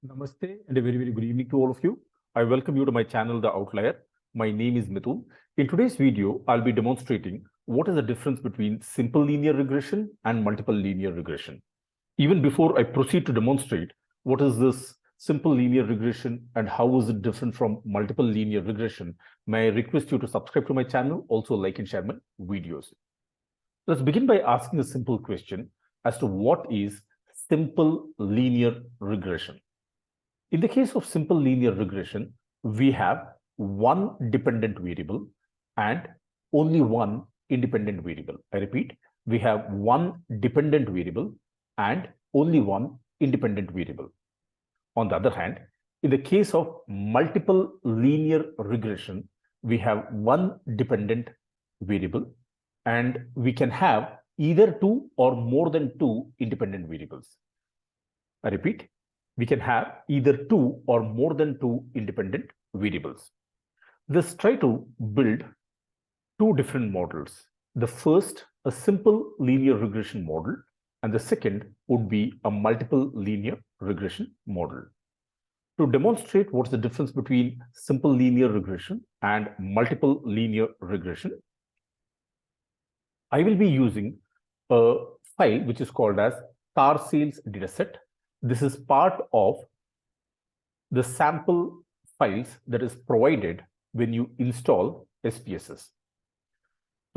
Namaste and a very good evening to all of you. I welcome you to my channel, The Outlier. My name is Mithun. In today's video, I'll be demonstrating what is the difference between simple linear regression and multiple linear regression. Even before I proceed to demonstrate what is this simple linear regression and how is it different from multiple linear regression, may I request you to subscribe to my channel, also like and share my videos. Let's begin by asking a simple question as to what is simple linear regression. In the case of simple linear regression, we have one dependent variable and only one independent variable. I repeat, we have one dependent variable and only one independent variable. On the other hand, in the case of multiple linear regression, we have one dependent variable and we can have either two or more than two independent variables. I repeat, we can have either two or more than two independent variables. Let's try to build two different models. The first, a simple linear regression model, and the second would be a multiple linear regression model. To demonstrate what's the difference between simple linear regression and multiple linear regression, I will be using a file which is called as car sales dataset. This is part of the sample files that is provided when you install SPSS.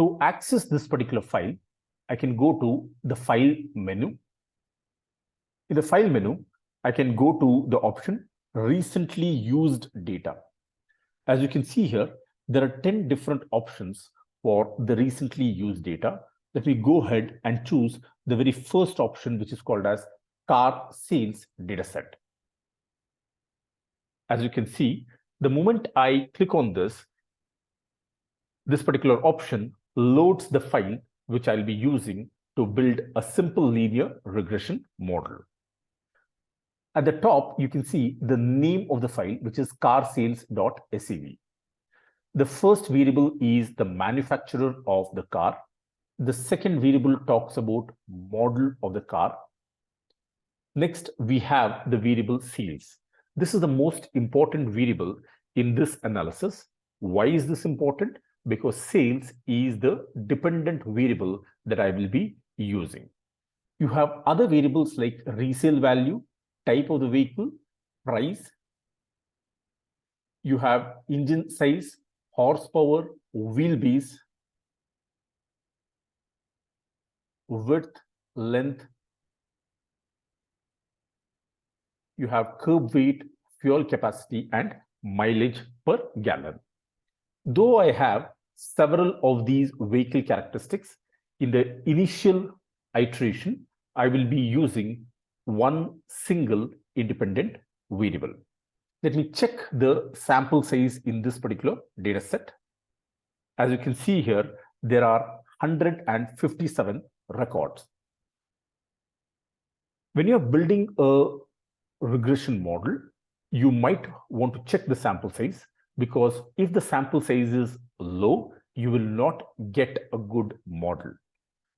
To access this particular file, I can go to the file menu. In the file menu, I can go to the option recently used data. As you can see here, there are 10 different options for the recently used data. Let me go ahead and choose the very first option, which is called as car sales dataset. As you can see, the moment I click on this particular option loads the file which I'll be using to build a simple linear regression model. At the top, you can see the name of the file, which is carsales.sev. The first variable is the manufacturer of the car. The second variable talks about model of the car. Next, we have the variable sales. This is the most important variable in this analysis. Why is this important? Because sales is the dependent variable that I will be using. You have other variables like resale value, type of the vehicle, price. You have engine size, horsepower, wheelbase, width, length. You have curb weight, fuel capacity, and mileage per gallon. Though I have several of these vehicle characteristics, in the initial iteration, I will be using one single independent variable. Let me check the sample size in this particular data set. As you can see here, there are 157 records. When you're building a regression model, you might want to check the sample size, because if the sample size is low, you will not get a good model.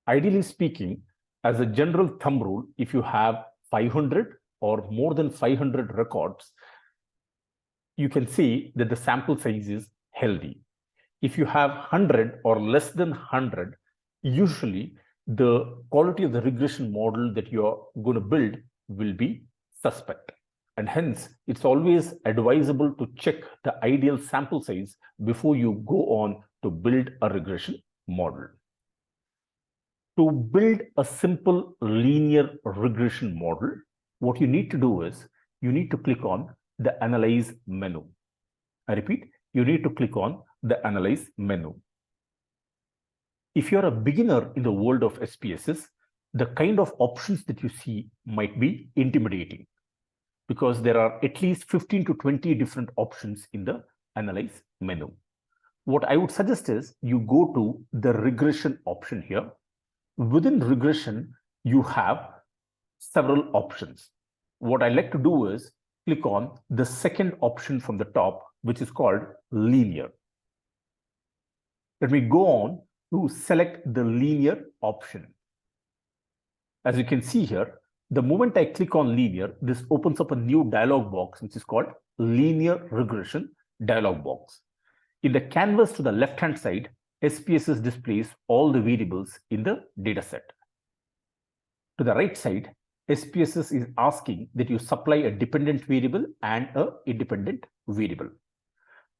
Ideally speaking, as a general thumb rule, if you have 500 or more than 500 records, you can see that the sample size is healthy. If you have 100 or less than 100, usually the quality of the regression model that you are going to build will be suspect. And hence, it's always advisable to check the ideal sample size before you go on to build a regression model. To build a simple linear regression model, what you need to do is you need to click on the Analyze menu. I repeat, you need to click on the Analyze menu. If you're a beginner in the world of SPSS, the kind of options that you see might be intimidating, because there are at least 15 to 20 different options in the Analyze menu. What I would suggest is you go to the regression option here. Within regression, you have several options. What I like to do is click on the second option from the top, which is called linear. Let me go on to select the linear option. As you can see here, The moment I click on linear, this opens up a new dialog box, which is called linear regression dialog box. In the canvas to the left-hand side, SPSS displays all the variables in the dataset. To the right side, SPSS is asking that you supply a dependent variable and an independent variable.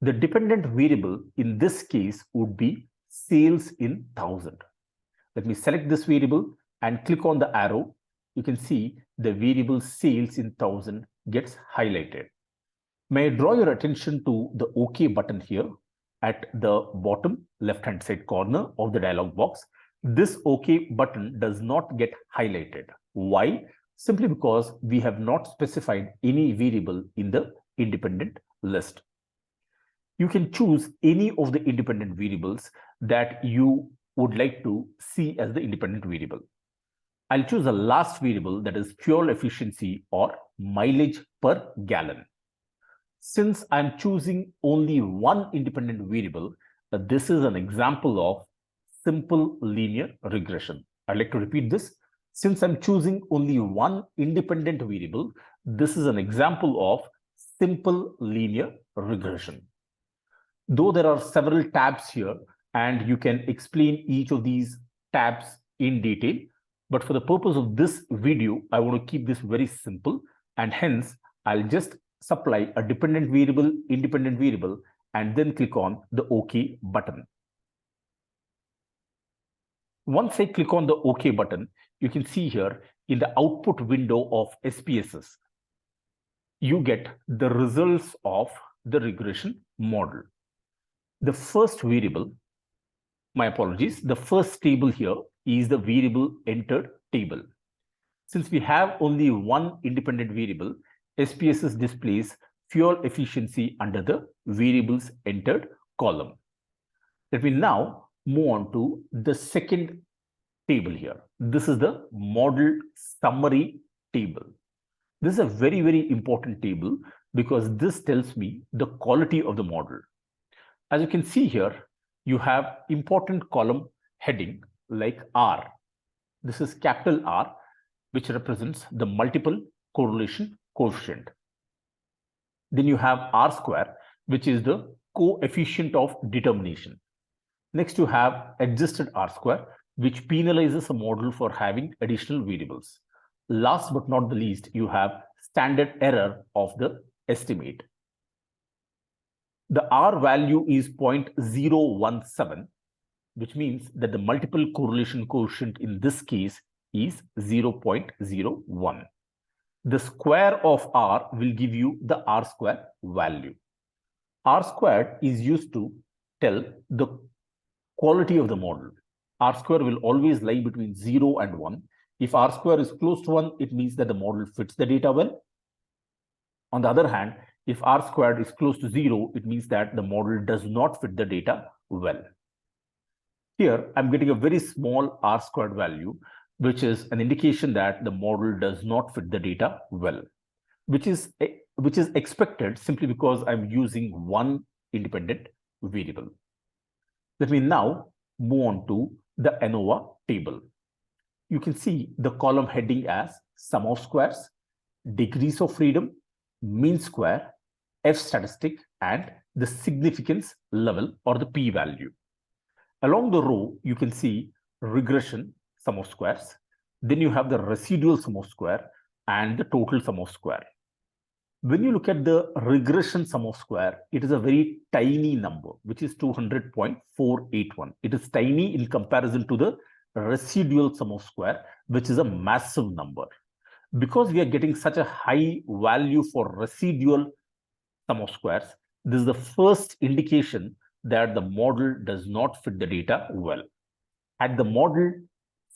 The dependent variable in this case would be sales in 1000. Let me select this variable and click on the arrow. You can see the variable sales in 1000 gets highlighted. May I draw your attention to the OK button here at the bottom left-hand side corner of the dialog box. This OK button does not get highlighted. Why? Simply because we have not specified any variable in the independent list. You can choose any of the independent variables that you would like to see as the independent variable. I'll choose the last variable, that is fuel efficiency or mileage per gallon. Since I'm choosing only one independent variable, this is an example of simple linear regression. I'd like to repeat this. Since I'm choosing only one independent variable, this is an example of simple linear regression. Though there are several tabs here and you can explain each of these tabs in detail, but for the purpose of this video, I want to keep this very simple, and hence I'll just supply a dependent variable, independent variable, and then click on the OK button. Once I click on the OK button, you can see here in the output window of SPSS, you get the results of the regression model. The first variable, my apologies, the first table here is the variable entered table. Since we have only one independent variable, SPSS displays fuel efficiency under the variables entered column. Let me now move on to the second table here. This is the model summary table. This is a very, very important table because this tells me the quality of the model. As you can see here, you have important column heading like R. This is capital R, which represents the multiple correlation coefficient. Then you have R square, which is the coefficient of determination. Next, you have adjusted R square, which penalizes a model for having additional variables. Last but not the least, you have standard error of the estimate. The R value is 0.017, which means that the multiple correlation coefficient in this case is 0.01. The square of R will give you the R square value. R squared is used to tell the quality of the model. R square will always lie between 0 and 1. If R square is close to 1, it means that the model fits the data well. On the other hand, if R squared is close to 0, it means that the model does not fit the data well. Here, I'm getting a very small R squared value, which is an indication that the model does not fit the data well, which is expected simply because I'm using one independent variable. Let me now move on to the ANOVA table. You can see the column heading as sum of squares, degrees of freedom, mean square, F statistic, and the significance level or the p-value. Along the row, you can see regression sum of squares. Then you have the residual sum of square and the total sum of square. When you look at the regression sum of square, it is a very tiny number, which is 200.481. It is tiny in comparison to the residual sum of square, which is a massive number. Because we are getting such a high value for residual sum of squares, this is the first indication that the model does not fit the data well. Had the model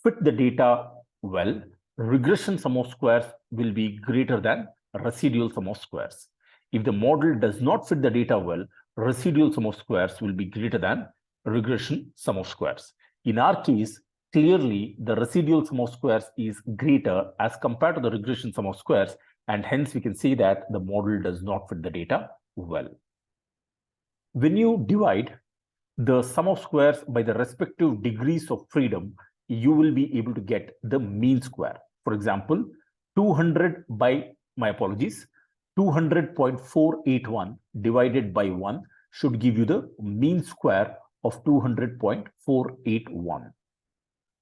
fit the data well, regression sum of squares will be greater than residual sum of squares. If the model does not fit the data well, residual sum of squares will be greater than regression sum of squares. In our case, clearly the residual sum of squares is greater as compared to the regression sum of squares, and hence we can say that the model does not fit the data well. When you divide the sum of squares by the respective degrees of freedom, you will be able to get the mean square. For example, 200 by, my apologies, 200.481 divided by 1 should give you the mean square of 200.481.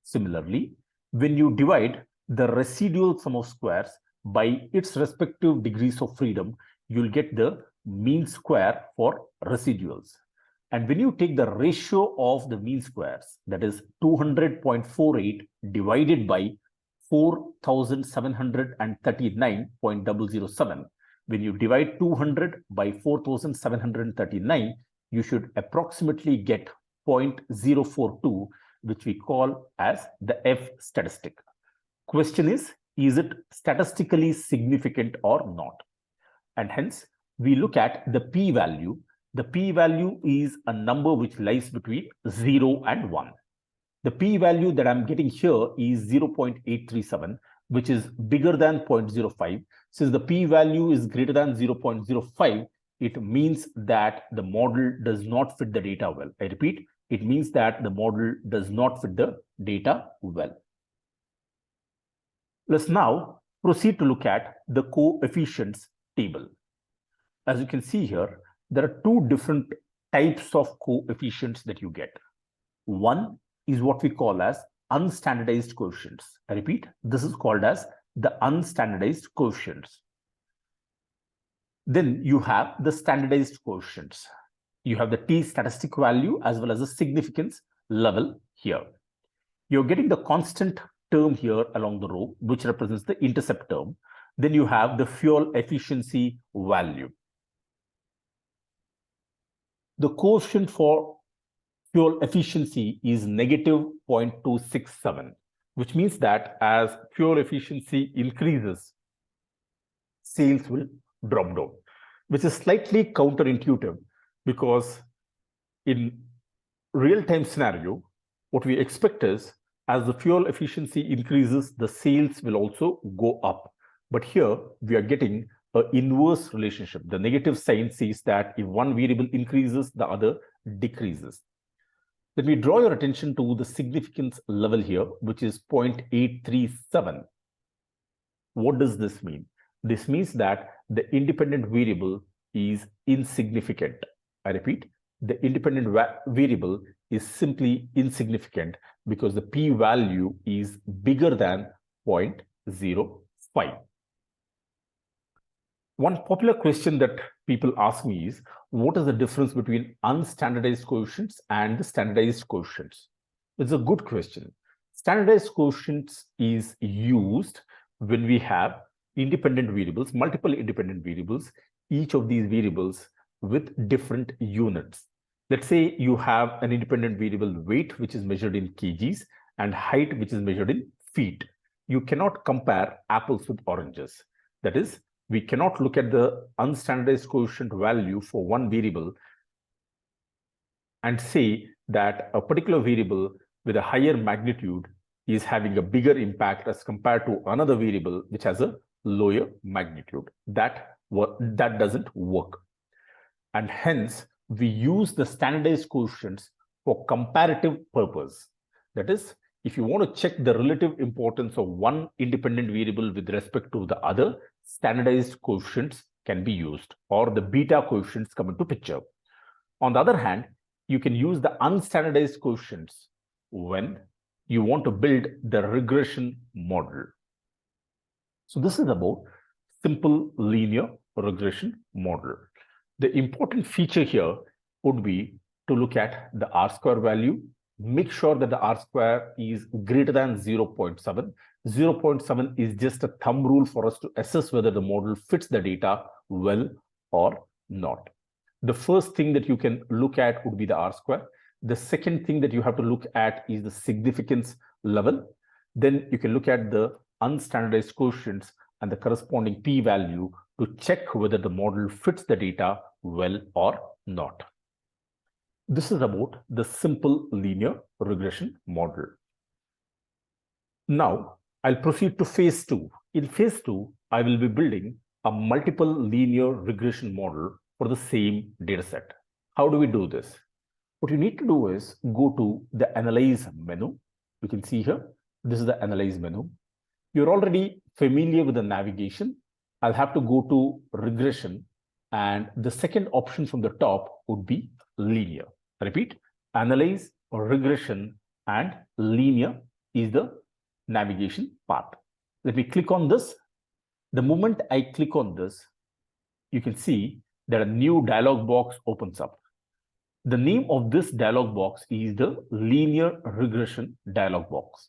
Similarly, when you divide the residual sum of squares by its respective degrees of freedom, you'll get the mean square for residuals. And when you take the ratio of the mean squares, that is 200.48 divided by 4,739.007, when you divide 200 by 4,739, you should approximately get 0.042, which we call as the F statistic. Question is it statistically significant or not? And hence, we look at the p-value. The p-value is a number which lies between 0 and 1. The p-value that I'm getting here is 0.837, which is bigger than 0.05. Since the p-value is greater than 0.05, it means that the model does not fit the data well. I repeat, it means that the model does not fit the data well. Let's now proceed to look at the coefficients table. As you can see here, there are two different types of coefficients that you get. One is what we call as unstandardized coefficients. I repeat, this is called as the unstandardized coefficients. Then you have the standardized coefficients. You have the t statistic value as well as the significance level here. You're getting the constant term here along the row, which represents the intercept term. Then you have the fuel efficiency value. The coefficient for fuel efficiency is negative 0.267, which means that as fuel efficiency increases, sales will drop down, which is slightly counterintuitive because in real-time scenario, what we expect is as the fuel efficiency increases, the sales will also go up. But here we are getting an inverse relationship. The negative sign says that if one variable increases, the other decreases. Let me draw your attention to the significance level here, which is 0.837. What does this mean? This means that the independent variable is insignificant. I repeat, the independent variable is simply insignificant because the p-value is bigger than 0.05. One popular question that people ask me is, what is the difference between unstandardized coefficients and the standardized coefficients? It's a good question. Standardized coefficients is used when we have independent variables, multiple independent variables, each of these variables with different units. Let's say you have an independent variable weight, which is measured in kgs, and height, which is measured in feet. You cannot compare apples with oranges. That is, we cannot look at the unstandardized coefficient value for one variable and say that a particular variable with a higher magnitude is having a bigger impact as compared to another variable which has a lower magnitude. That doesn't work. And hence, we use the standardized coefficients for comparative purpose. That is, if you want to check the relative importance of one independent variable with respect to the other, standardized coefficients can be used, or the beta coefficients come into picture. On the other hand, you can use the unstandardized coefficients when you want to build the regression model. So this is about simple linear regression model. The important feature here would be to look at the R-square value, make sure that the R-square is greater than 0.7. 0.7 is just a thumb rule for us to assess whether the model fits the data well or not. The first thing that you can look at would be the R-square. The second thing that you have to look at is the significance level. Then you can look at the unstandardized coefficients and the corresponding p-value to check whether the model fits the data well or not. This is about the simple linear regression model. Now, I'll proceed to phase 2. In phase 2, I will be building a multiple linear regression model for the same dataset. How do we do this? What you need to do is go to the Analyze menu. You can see here, this is the Analyze menu. You're already familiar with the navigation, I'll have to go to regression, and the second option from the top would be linear. Repeat, analyze, regression, and linear is the navigation path. Let me click on this. The moment I click on this, you can see that a new dialog box opens up. The name of this dialog box is the linear regression dialog box.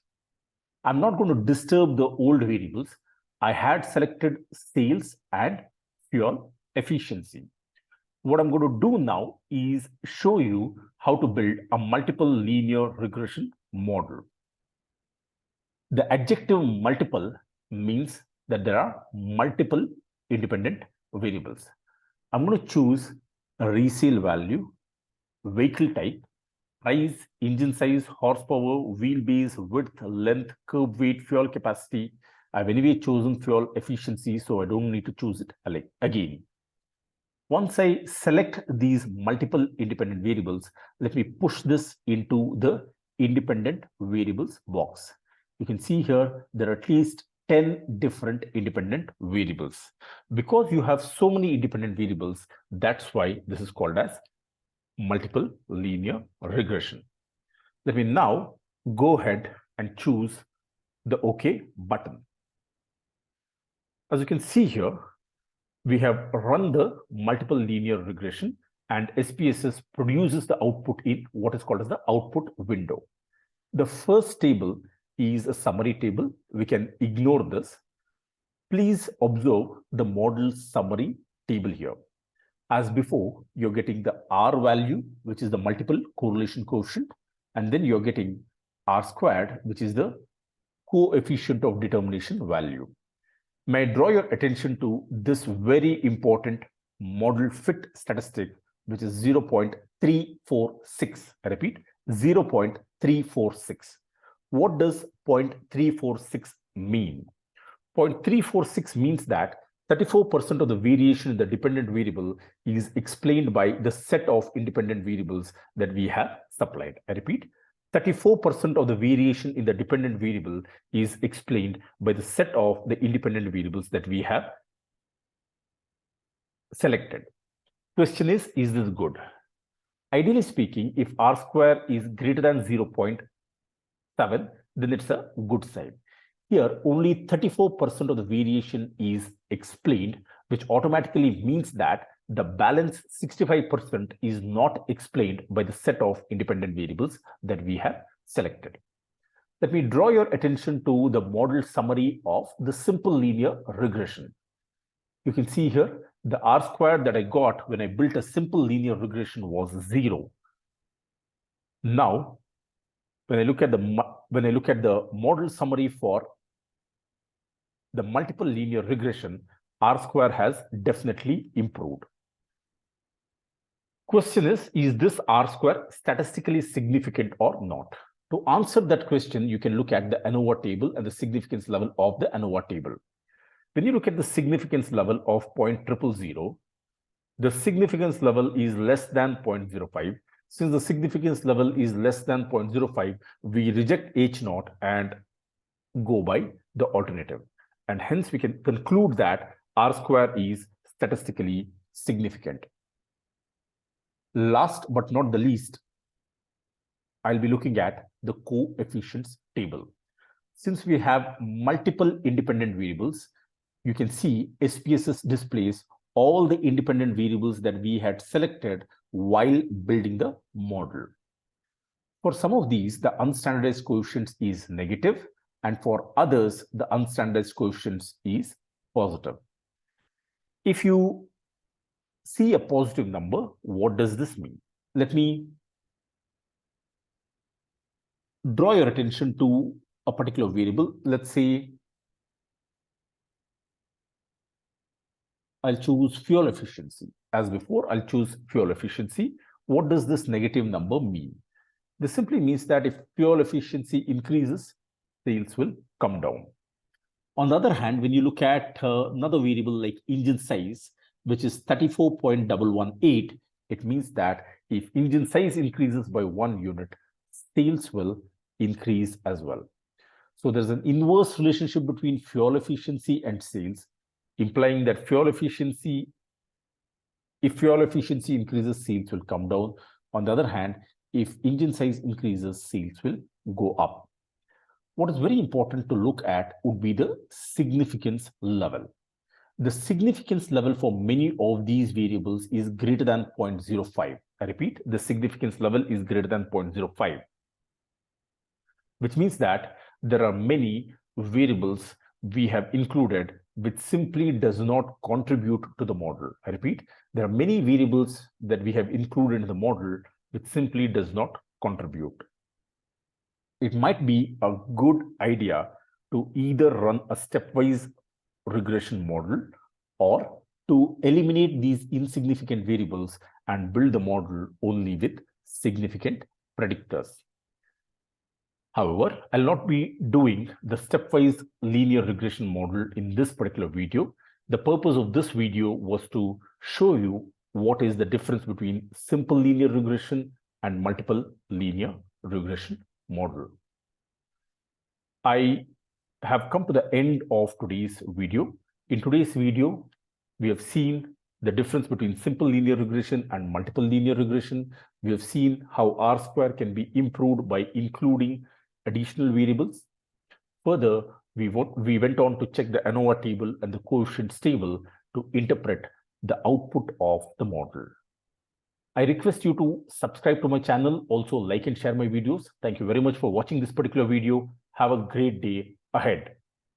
I'm not going to disturb the old variables. I had selected sales and fuel efficiency. What I'm going to do now is show you how to build a multiple linear regression model. The adjective multiple means that there are multiple independent variables. I'm going to choose a resale value, vehicle type, price, engine size, horsepower, wheelbase, width, length, curb weight, fuel capacity. I've anyway chosen fuel efficiency, so I don't need to choose it again. Once I select these multiple independent variables, let me push this into the independent variables box. You can see here there are at least 10 different independent variables. Because you have so many independent variables, that's why this is called as multiple linear regression. Let me now go ahead and choose the OK button. As you can see here, we have run the multiple linear regression, and SPSS produces the output in what is called as the output window. The first table is a summary table. We can ignore this. Please observe the model summary table here. As before, you're getting the R value, which is the multiple correlation coefficient, and then you're getting R squared, which is the coefficient of determination value. May I draw your attention to this very important model fit statistic, which is 0.346. I repeat, 0.346. What does 0.346 mean? 0.346 means that 34% of the variation in the dependent variable is explained by the set of independent variables that we have supplied. I repeat, 34% of the variation in the dependent variable is explained by the set of the independent variables that we have selected. Question is this good? Ideally speaking, if R square is greater than 0.7, then it's a good sign. Here, only 34% of the variation is explained, which automatically means that the balance 65% is not explained by the set of independent variables that we have selected. Let me draw your attention to the model summary of the simple linear regression. You can see here the R squared that I got when I built a simple linear regression was 0. Now, when I look at the model summary for the multiple linear regression, R square has definitely improved. Question is this R square statistically significant or not? To answer that question, you can look at the ANOVA table and the significance level of the ANOVA table. When you look at the significance level of 0.000, the significance level is less than 0.05. Since the significance level is less than 0.05, we reject H0 and go by the alternative. And hence we can conclude that R square is statistically significant. Last but not the least, I'll be looking at the coefficients table. Since we have multiple independent variables, you can see SPSS displays all the independent variables that we had selected while building the model. For some of these, the unstandardized coefficients is negative, and for others, the unstandardized coefficients is positive. If you see a positive number, what does this mean? Let me draw your attention to a particular variable. Let's say I'll choose fuel efficiency. As before, I'll choose fuel efficiency. What does this negative number mean? This simply means that if fuel efficiency increases, sales will come down. On the other hand, when you look at another variable like engine size, which is 34.118, it means that if engine size increases by 1 unit, sales will increase as well. So there's an inverse relationship between fuel efficiency and sales, implying that if fuel efficiency increases, sales will come down. On the other hand, if engine size increases, sales will go up. What is very important to look at would be the significance level. The significance level for many of these variables is greater than 0.05. I repeat, the significance level is greater than 0.05, which means that there are many variables we have included which simply does not contribute to the model. I repeat, there are many variables that we have included in the model which simply does not contribute. It might be a good idea to either run a stepwise regression model or to eliminate these insignificant variables and build the model only with significant predictors. However, I'll not be doing the stepwise linear regression model in this particular video. The purpose of this video was to show you what is the difference between simple linear regression and multiple linear regression model. I have come to the end of today's video. In today's video, we have seen the difference between simple linear regression and multiple linear regression. We have seen how R-square can be improved by including additional variables. Further, we went on to check the ANOVA table and the coefficients table to interpret the output of the model. I request you to subscribe to my channel, also like and share my videos. Thank you very much for watching this particular video. Have a great day ahead.